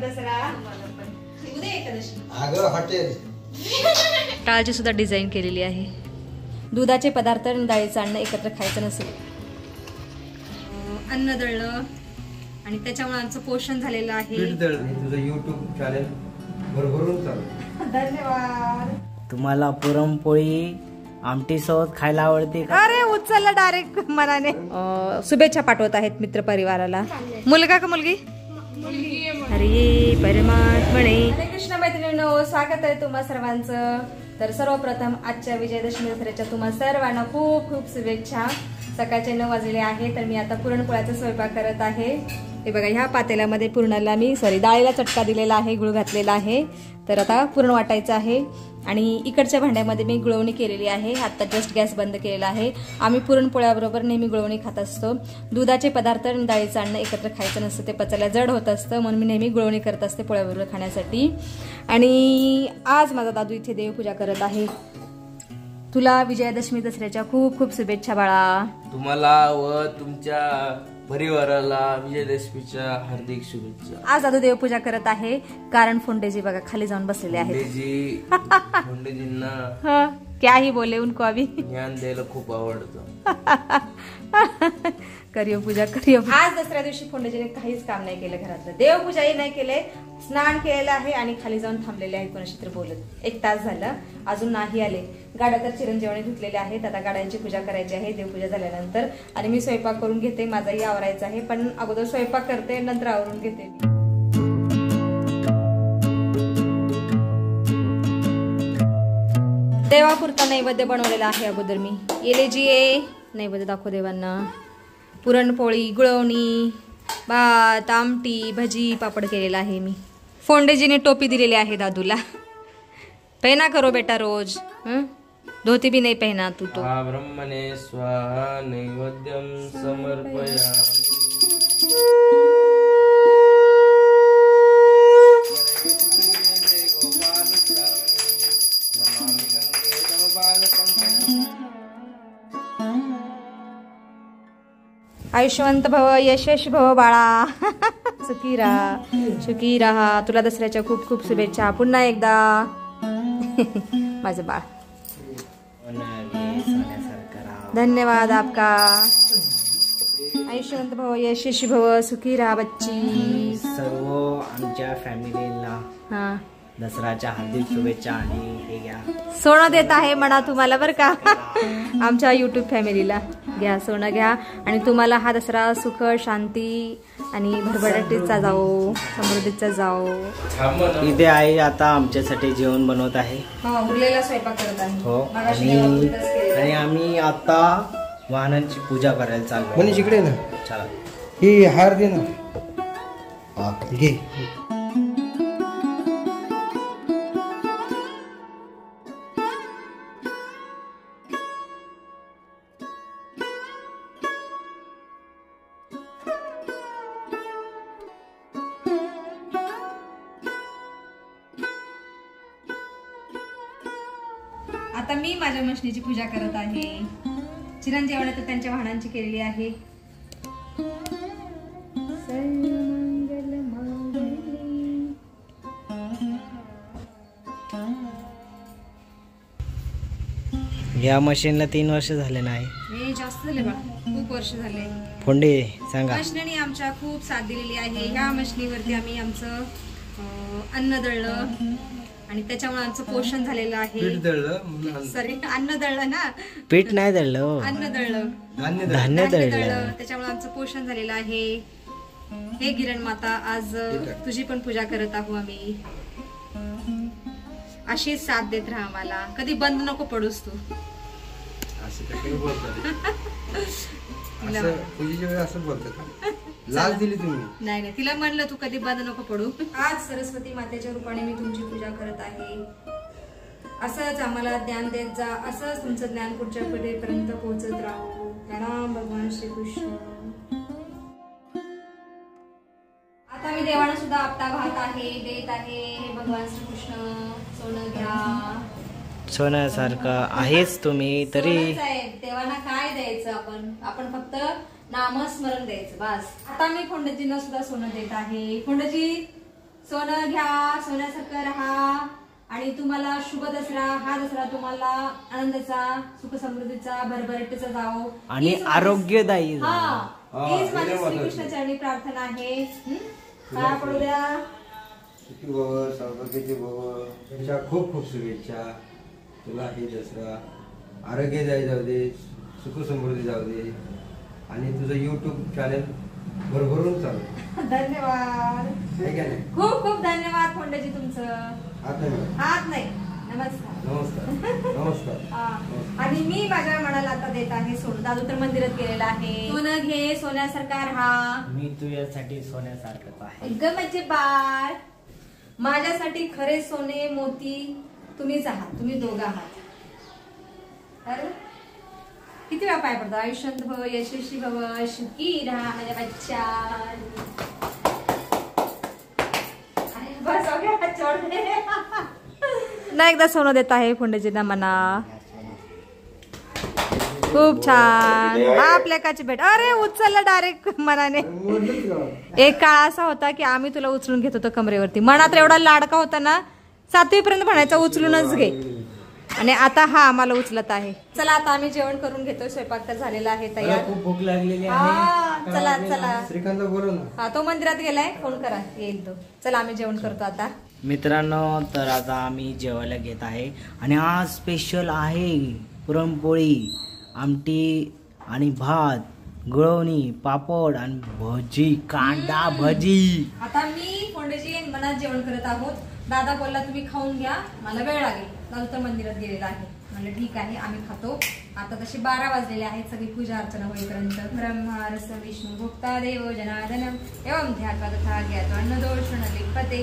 दसरा उद्या एकादशी. हॉटेल टाळची सुद्धा डिझाईन केलेली आहे. दुधाचे पदार्थ आणि डाळीचं अन्न एकत्र खायचं नसेल. अन्न दळलं आणि त्याच्यामुळे आमचं पोषण झालेलं आहे. तुझं YouTube चॅनल भरभरून चालू. धन्यवाद. तुम्हाला पुरणपोळी आमटी सोबत खायला आवडते का? अरे उचलला डायरेक्ट मनाने. शुभेच्छा पाठवत आहेत मित्र परिवाराला. मुलगा का मुलगी? हरे परमात्मने. हरे कृष्ण मैत्रिणींनो, स्वागत आहे तुम्हा सर्वांचं. तर सर्वप्रथम आजच्या विजयादशमी दसऱ्याच्या तुम्हा सर्वांना खूप खूप शुभेच्छा. सकाळचे 9 वाजले आहे. तर मी आता पुरणपोळ्याचा स्वयंपाक करत आहे. हे बघा, ह्या पातेल्यामध्ये पुरणाला मी डाळीला चटका दिलेला आहे, गुळ घातलेला आहे. तर आता पुरण वाटायचं आहे. आणि इकडच्या भांड्यामध्ये मी गुळवणी केलेली आहे. आता जस्ट गॅस बंद केलेला आहे. आम्ही पुरणपोळ्याबरोबर नेहमी गुळवणी खात असतो. दुधाचे पदार्थ आणि डाळीचं अन्न एकत्र खायचं नसतं, ते पचायला जड होत असतं. म्हणून मी नेहमी गुळवणी करत असते पोळ्याबरोबर खाण्यासाठी. आणि आज माझा दादू इथे देवपूजा करत आहे. तुला विजयादशमी दसऱ्याच्या खूप खूप शुभेच्छा बाळा. तुम्हाला व तुमच्या परिवाराला विजयादशमीच्या हार्दिक शुभेच्छा. आज दादू देवपूजा करत आहे कारण फोंडेजी बघा खाली जाऊन बसलेले आहेत. फोंडेजींना क्या ही बोले, उनको अभी ज्ञान द्यायला खूप आवडतं. करियो पूजा करियो. आज दसऱ्या दिवशी फोंडेजीने काहीच काम नाही केलं घरातलं. देवपूजाही नाही केले, स्नान केलेलं आहे आणि खाली जाऊन थांबलेले आहे कोणाशी तर बोलत. 1 तास झालं अजून नाही आले. गाड्या तर चिरंजीवाने धुतलेल्या आहेत. आता गाड्यांची पूजा करायची आहे देवपूजा झाल्यानंतर. आणि मी स्वयंपाक करून घेते, माझाही आवरायचा आहे. पण अगोदर स्वयंपाक करते, नंतर आवरून घेते. देवापुरता नैवेद्य बनवलेला आहे अगोदर मी. येले जी ये नैवेद्य दाखव देवांना. पुरणपोळी, गुळवणी, भात, आमटी, भजी, पापड केलेला आहे मी. फोंडेजीने टोपी दिलेली आहे दादूला. पहना करो बेटा रोज. धोती भी नहीं पहना तू तो. ब्रह्मणे स्वाहा नैवेद्यम समर्पयामि. आयुष्यवंत भव, यशस्वी भव बाळा. सुखी राहा, सुखी राहा. तुला दसऱ्याच्या खूप खूप शुभेच्छा पुन्हा एकदा. माझं बाळ. धन्यवाद आपका. आयुष्यवंत भव, यशस्वी भव, सुखी राहा बच्ची. सर्व आमच्या फॅमिलीला दसऱ्याच्या हार्दिक शुभेच्छा. आणि हे घ्या, सोनं देत आहे म्हणा तुम्हाला बरं का. आमच्या YouTube फॅमिलीला घ्या, सोनं घ्या. आणि तुम्हाला हा दसरा सुख, शांती आणि भरभराटीचा जाओ, समृद्धीचा जाओ. इथे आई आता आमच्यासाठी जेवण बनवत आहे. उरलेला स्वयंपाक करत आहे. हो. आणि आम्ही आता वाहनांची पूजा करायला चाललो. म्हणजे इकडे ना, चला ही हार दे ना. घे. आता मी माझ्या मशनीची पूजा करत आहे. चिरंजीवाने तर त्यांच्या वाहनांची केलेली आहे. या मशीनला 3 वर्ष झाले नाही. हे जास्त झाले बा, खूप वर्ष झाले. फोंडे सांगा. मशनीने आमच्या खूप साथ दिलेली आहे. ह्या मशनीवरती आम्ही आमचं अन्न दळलं आणि त्याच्यामुळे आमचं पोषण झालेलं आहे. सॉरी, अन्न दळलं ना, पीठ नाही दळलं, अन्न दळलं, धान्य दळलं. त्याच्यामुळे आमचं पोषण झालेलं आहे. हे गिरण माता, आज तुझी पण पूजा करत आहोत आम्ही. अशीच साथ देत राहा आम्हाला, कधी बंद नको पडूस तू. लाज दिली तुम्ही. नाही नाही, तिला म्हणलं तू कधी बंद नको पडू. आज सरस्वती मातेच्या रूपाने मी तुमची पूजा करत आहे. असंच आम्हाला ज्ञान देत जा, असंच तुमचं ज्ञान पुढच्या पिढीपर्यंत पोहोचत राहू. प्रणाम भगवान श्रीकृष्ण. आता मी देवाला सुद्धा आपटा भात आहे देत आहे. हे भगवान श्रीकृष्ण, सोनं घ्या. सोन्यासारखं आहेच तुम्ही तरी. देवांना काय द्यायचं आपण फक्त नामस्मरण द्यायचं बस. आता मी फोंडेजींना सुद्धा सोनं देत आहे. फोंडेजी सोनं घ्या, सोन्यासारखं राहा आणि तुम्हाला शुभ दसरा. हा दसरा तुम्हाला आनंदाचा, सुख समृद्धीचा, भरभराटीचा जावो आणि हीच माझी- आरोग्यदायी जावो. हा, हीच माझी श्रीकृष्णाचरणी प्रार्थना आहे. काय पडू द्या. सुखी भव, सौभाग्याची भव, तुझ्या खूप खूप शुभेच्छा. तुला हे दसरा आरोग्यदायी जाऊ दे, सुख समृद्धी जाऊ दे आणि तुझं YouTube चॅनल भरभरून चालू. धन्यवाद, आहे का नाही? खूप खूप धन्यवाद फोंडेजी तुमचं. आता नाही. हात नाही, नमस्कार. नमस्कार नमस्कार. हा. आणि मी माझ्या मनाला आता देत आहे सोनं. दादू तर मंदिरात गेलेला आहे. सोनं घे, सोन्यासारखा राहा. मी तुझ्यासाठी सोन्यासारखंच आहे. एकदम म्हणजे बाळ, माझ्यासाठी खरे सोने मोती तुम्हीच आहात. तुम्ही दोघं आहात. अरे किती वेळा पाय पडतो. आयुष्यात भव, यशस्वी भव, सुखी राहा माझ्या बच्चा. बस हो गया, छोड़ दे. ना एकदा सोनं देत आहे फोंडेजींना म्हणा. खूप छान. हा आपल्या काची भेट. अरे उचलला डायरेक्ट मनाने. एक काळ असा होता की आम्ही तुला उचलून घेत होतो कमरेवरती. मनात एवढा लाडका होता ना, 7वी पर्यंत म्हणायचा उचलूनच घे. आणि आता हा आम्हाला उचलत आहे. चला आता आम्ही जेवण करून घेतोय. स्वयंपाक तर झालेला आहे मला तयार. खूप भूक लागलेली हा, आहे. चला चला. श्रीकांत बोलू ना. हा, तो मंदिरात गेलाय. फोन करा, येईल तो. चला आम्ही जेवण करतो आता. मित्रांनो, तर आता आम्ही जेवायला घेत आहे आणि आज स्पेशल आहे पुरणपोळी, आमटी आणि भात, गुळवणी, पापड आणि भजी, कांदा भजी. आता मी फोंडेजी मनात जेवण करत आहोत. दादा बोलला तुम्ही खाऊन घ्या, मला वेळ लागेल. दादू तर मंदिरात गेलेला आहे. म्हणलं ठीक आहे, आम्ही खातो. आता तसे 12 वाजलेले आहेत. सगळी पूजा अर्चना होईपर्यंत. ब्रह्मा रस विष्णू भोक्ता देव जनार्दनम एवं ध्यात्वा तथा ज्ञात्वा अन्नदोष न लिप्यते.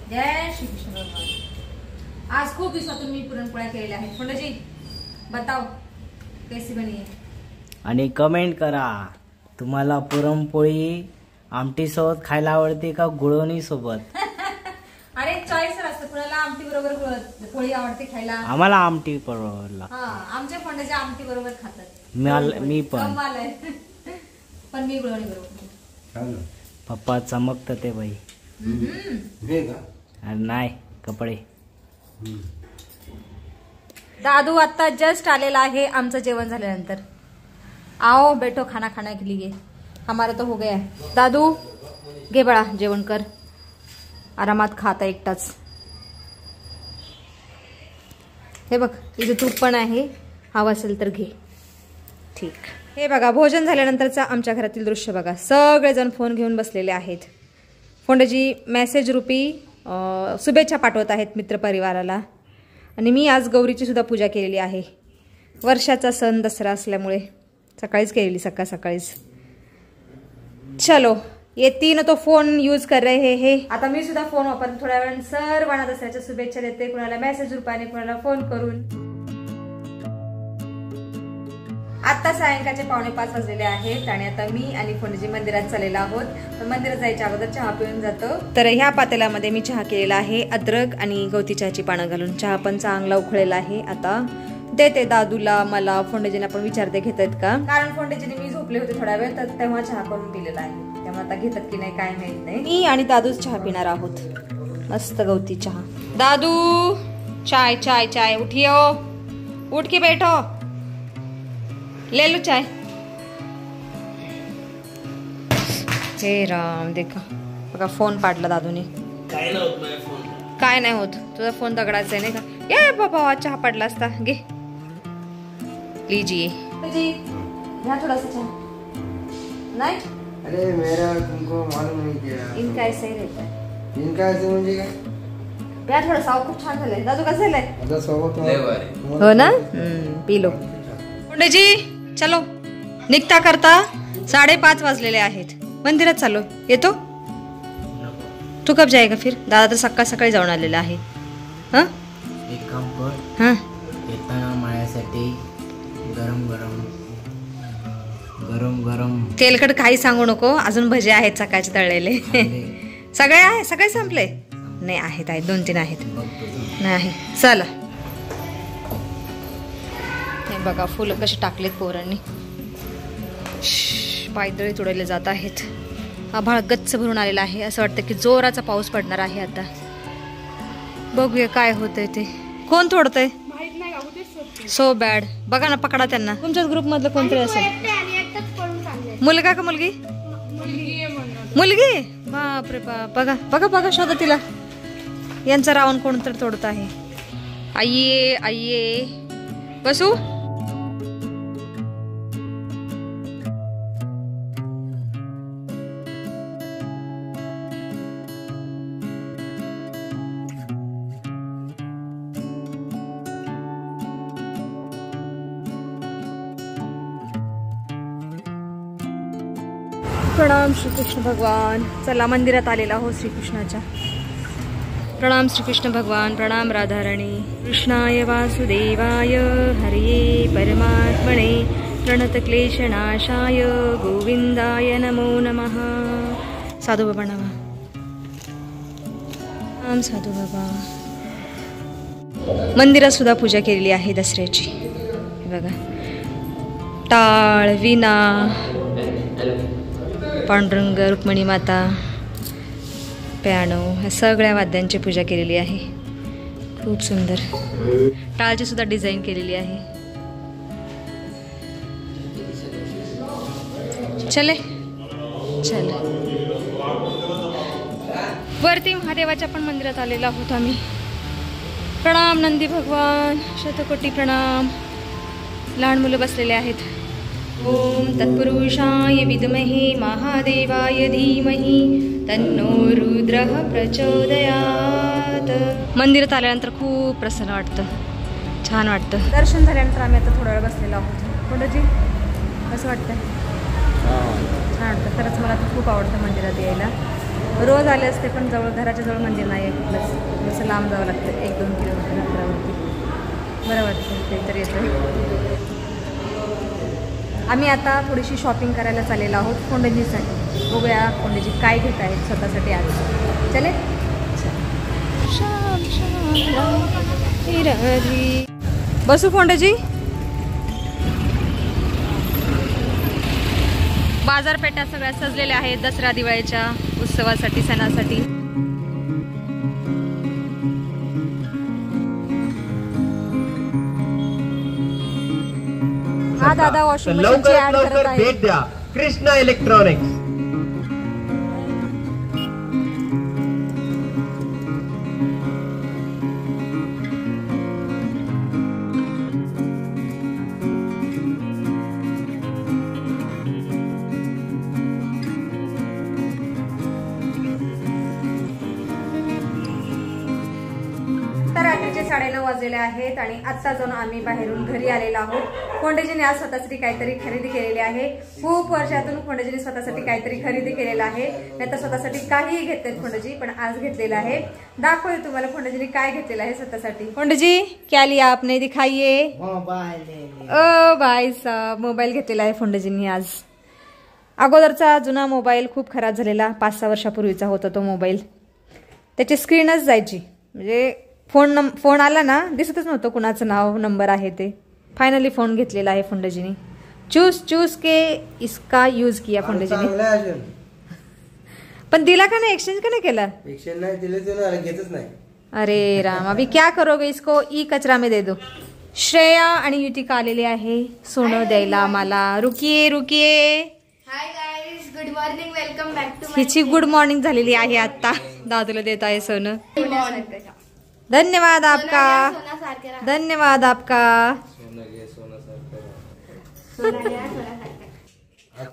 जय श्री कृष्ण भगवान. आज खूप दिवसातून मी पुरणपोळ्या केलेल्या आहेत. फोंडेजी बताओ कैसी बनी है. आणि कमेंट करा, तुम्हाला पुरणपोळी आमटी सोबत खायला आवडते का गुळवणी सोबत? अरे चॉईस असतं, कुणाला आमटी बरोबर पोळी आवडते खायला. आम्हाला आमटी परवडला. हा, आमच्या फोंडेजी आमटी बरोबर खातात. मी पण. कमाल आहे. पण मी गुळवणी बरोबर. छान. पप्पा चमकत ते बाई. हे का? अरे नाही, कपडे. दादू आता जस्ट आलेला आहे आमचं जेवण झाल्यानंतर. आओ बेटो, खाना खाना के लिए हमारा तो हो गया है. दादू घे बाळा, जेवण कर. आरामात खाता एकटाच. हे बघ, इथे तूप पण आहे. हवं असेल तर घे. ठीक. हे बघा, भोजन झाल्यानंतरचा आमच्या घरातील दृश्य बघा. सगळेजण फोन घेऊन बसलेले आहेत. फोंडेजी मेसेज रूपी शुभेच्छा पाठवत आहेत मित्रपरिवाराला. आणि मी आज गौरीची सुद्धा पूजा केलेली आहे. वर्षाचा सण दसरा असल्यामुळे सकाळीच केलेली, सकाळीच. चलो, ये तीन तो फोन यूज कर रहे हे. आता मी सुद्धा फोन वापरून थोड्या वेळाने सर्वांना दसऱ्याच्या शुभेच्छा देते. कुणाला मेसेज रूपाने, कुणाला फोन करून. आता सायंकाळचे 4:45 वाजलेले आहेत आणि आता मी आणि फोंडेजी मंदिरात चाललेलो आहोत. पण मंदिरात जायच्या अगोदर चहा पिऊन जातो. तर ह्या पातेल्यामध्ये मी चहा केलेला आहे. अद्रक आणि गवती चहाची पानं घालून. चहा पण चांगला उखळलेला आहे. आता देते दादूला, मला. फोंडेजीने पण विचारते घेत आहेत का, कारण फोंडेजीने मी झोपले होते थोडा वेळ, तर तेव्हा चहा करून पिलेला आहे. त्यामुळे आता घेतात की नाही काय माहित नाही. मी आणि दादूच चहा पिणार आहोत. मस्त गवती चहा. दादू चाय चाय चाय, उठियो, उठ के बैठो, ले लो चाय. हे राम, देखा बघा, फोन पाडला दादूने. काय नव्हत माझ्या फोन. काय नाही होत, तुझा फोन दगडाचा आहे नाही का. ये बाबा, चहा पडला असता. घे, लीजिए. घ्या थोडासा चहा. नाही, अरे मेरा तुमको मालूम नहीं क्या. इनका ऐसा ही रहता है. इनका ऐसे म्हणजे काय? घ्या थोडासा. खूप छान झालंय. दादू कसं झालंय? आता सोबत लय भारी. हो ना. P low. फोंडेजी चलो, निघता करता 5:30 वाजलेले आहेत. मंदिरात चाललो. येतो. तू कब जाएगा फिर? दादा तर सकाळी जाऊन आलेला आहे. हा, एक काम कर, हा, येताना माझ्यासाठी गरम गरम तेलकट काही सांगू नको. अजून भजे आहेत सकाळचे तळलेले. सगळे आहे, सगळे संपले नाही. आहेत 2-3 आहेत. नाही, चला. हे बघा, फुलं कशी टाकलेत पोरांनी. पायदळी तुडवले जात आहेत. आभाळ गच्च भरून आलेला आहे. असं वाटतं की जोराचा पाऊस पडणार आहे आता. बघूया काय होतंय ते. कोण तोडतंय? So bad. बघा ना, पकडा त्यांना. तुमच्याच ग्रुप मधलं कोणतरी असेल. मुलगा का मुलगी? मुलगी. बापरे बाप. बघा बघा बघा, शोधा तिला. यांचा रावण कोणतरी तोडत आहे. आइये आइये, बसू. प्रणाम श्रीकृष्ण भगवान. चला, मंदिरात आलेला हो श्रीकृष्णाच्या. प्रणाम श्रीकृष्ण भगवान. प्रणाम राधाराणी. कृष्णाय वासुदेवाय हरिये परमात्मने प्रणतक्लेशनाशाय गोविंदाय नमो नमः. साधू बाबा नावा. राम साधू बाबा. मंदिरात सुद्धा पूजा केलेली आहे दसऱ्याची. बघा, टाळ, विणा, पांडुरंग, रुक्मिणी माता, पियानो, ह्या सगळ्या वाद्यांची पूजा केलेली आहे. खूप सुंदर. टाळची सुद्धा डिझाईन केलेली आहे. चले चले. वरती महादेवाच्या पण मंदिरात आलेला आहोत आम्ही. प्रणाम नंदी भगवान. शतकोटी प्रणाम. लहान मुलं बसलेले आहेत. ओम तत्पुरुषाय विद्महे महादेवाय धीमहि तन्नो रुद्रः प्रचोदयात्. मंदिरात आल्यानंतर खूप प्रसन्न वाटतं, छान वाटतं. दर्शन झाल्यानंतर आम्ही आता थोडा वेळ बसलेलो आहोत. कोणजी कसं वाटतं? छान वाटतं. खरंच मला तर खूप आवडतं मंदिरात यायला. रोज आले असते पण घराच्या जवळ मंदिर नाही आहे कुठलंच. जसं लांब जावं लागतं 1-2 किलोमीटर अंतरावरती. बरं वाटतं ते तर येतं. आम्ही आता थोडीशी शॉपिंग करायला चाललेलो आहोत कोंडजीसाठी. बघूया कोंडजी काय घेत आहेत स्वतःसाठी आज. चले. बसू कोंडजी. बाजारपेठा सगळ्या सजलेल्या आहेत दसरा दिवाळीच्या उत्सवासाठी, सणासाठी. हा दादा वॉशिंग मशीनची ऍड करत आहे. भेट द्या कृष्णा इलेक्ट्रॉनिक्स. रात्रीचे 9:30 वाजलेले आहेत आणि आत्ता जाऊन आम्ही बाहेरून घरी आलेलो आहोत. कोंडेजीने आज स्वतःसाठी काहीतरी खरेदी केलेली आहे. खूप वर्षातून कोंडेजीने स्वतःसाठी काहीतरी खरेदी केलेला आहे. नाहीतर स्वतःसाठी काहीही घेतलेत कोंडेजी, पण आज घेतलेला आहे. दाखवते तुम्हाला कोंडेजीने काय घेतलेलं आहे स्वतःसाठी. कोंडेजी क्या लिया आपने, दिखाइए. ओ भाई साहब, मोबाईल घेतलेला आहे कोंडेजींनी आज. अगोदरचा जुना मोबाईल खूप खराब झालेला, 5-6 वर्षापूर्वीचा होता तो मोबाईल. त्याची स्क्रीनच जायची, म्हणजे फोन आला ना दिसतच नव्हतं कुणाचं नाव नंबर आहे ते. फायनली फोन घेतलेला आहे फोंडेजीने. चूस के इसका यूज किया फोंडेजीने. पण दिला का नाही? एक्सचेंज का नाही केला? एक्सचेंज नाही दिले तो घेतच नाही. अरे राम, अभी क्या करोगे इसको? ई कचरा में दे दो. श्रेया आणि युतिका आलेली आहे सोनं द्यायला मला. रुकिये रुकिये. Hi guys, good morning, welcome back to. हिची गुड मॉर्निंग झालेली आहे आता. दादूला देत आहे सोनं. धन्यवाद आपका, धन्यवाद आपका.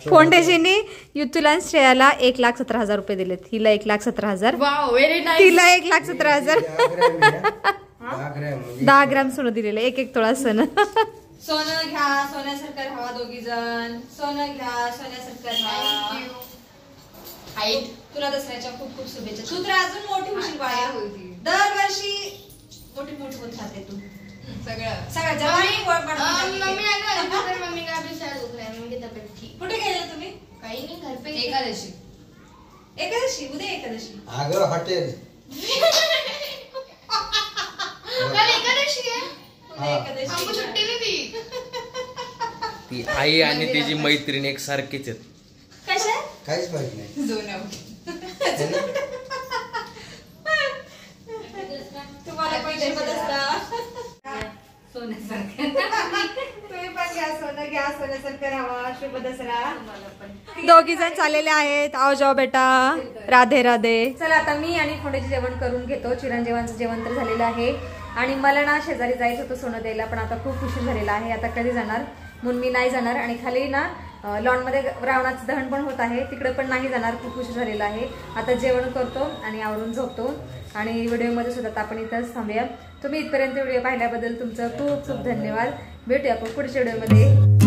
फोंडेजीने युतुला आणि श्रेयाला 1,17,000 रुपये दिलेत. हिला 1,17,000, तिला 1,17,000. 10 ग्रॅम सोनं दिलेलं, 1-1 तोळा सोनं. सोनं घ्या, सोन्यासारखं राहा दोघी जण. सोनं घ्या, सोन्यासारखं राहा. तुला दसऱ्याच्या खूप खूप शुभेच्छा. तू तर अजून मोठी होशील बाळा. दरवर्षी मोठी मोठी होत राहते तू. सगळं जवानी कुठे गेले तुम्ही? काही नाही, घर पे. एकादशी उद्या एकादशी. अगं हॉटेल कल एकादशी आहे. उद्या एकादशी. हमको छुट्टी नहीं दी. ती आई आणि तिची मैत्रीण एक सारखीच आहेत. कशा? काहीच माहित नाही. तुम्हाला पण जमत असता सोन्यासारखं. तुम्ही पण घ्या सोनं, घ्या सोन्यासारखं राहा. शुभ दसरा. दोघी जण चाललेले आहेत. आओ जाओ बेटा. राधे राधे. चला आता मी आणि खोंड्याचे जेवण करून घेतो. चिरंजीवांचं जेवण तर झालेलं आहे आणि मला ना शेजारी जायचं होतं सोनं द्यायला, पण आता खूप उशीर झालेला आहे. आता कधी जाणार म्हणून मी नाही जाणार. आणि खाली ना लॉन मध्ये रावणाचं दहन पण होत आहे, तिकडे पण नाही जाणार, खूप उशीर झालेला आहे. आता जेवण करतो आणि आवरून झोपतो. आणि व्हिडिओमध्ये सुद्धा आपण इथंच थांबूया. तुम्ही इथपर्यंत व्हिडिओ पाहिल्याबद्दल तुमचं खूप खूप धन्यवाद. भेटूया आपण पुढच्या व्हिडिओमध्ये.